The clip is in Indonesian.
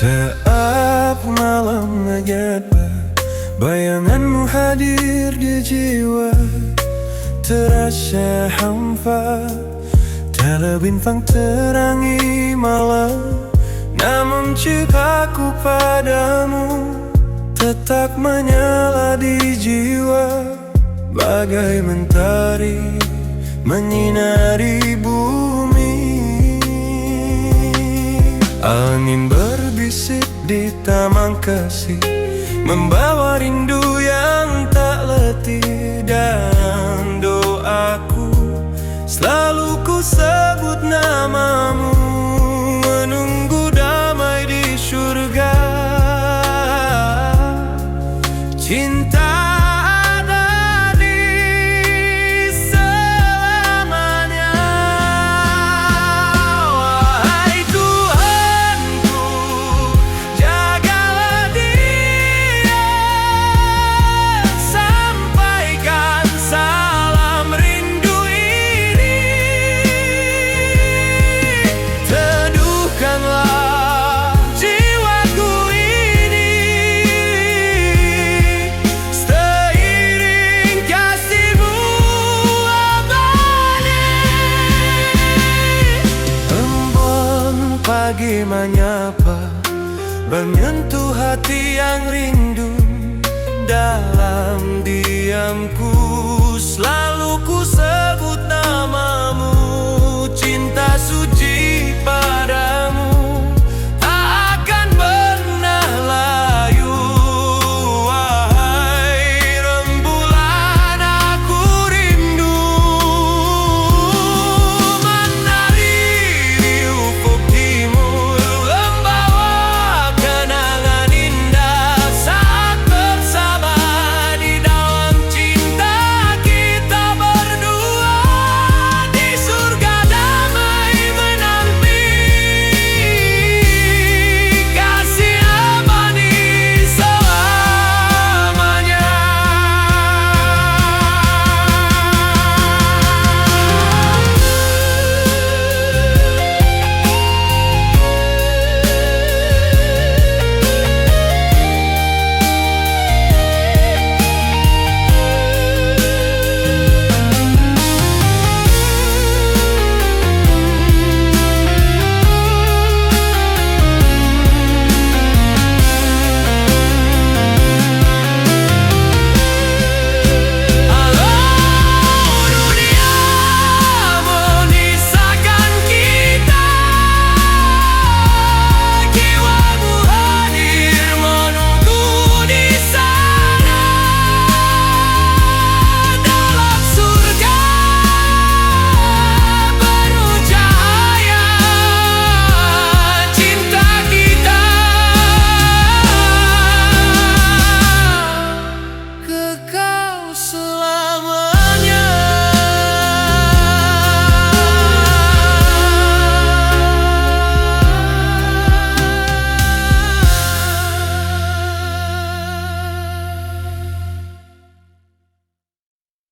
Saat malam ngejebak, bayanganmu hadir di jiwa. Terasa hampa, tala bintang terangi malam. Namun cintaku padamu tetap menyala di jiwa. Bagai mentari menyinari bumi. Angin berbisik di taman kasih, membawa rindu yang tak letih. Dan doaku selalu ku sebut namamu, menunggu damai di surga. Cinta pagi menyapa, menyentuh hati yang rindu. Dalam diamku selalu ku sebut namamu, cinta suci padamu.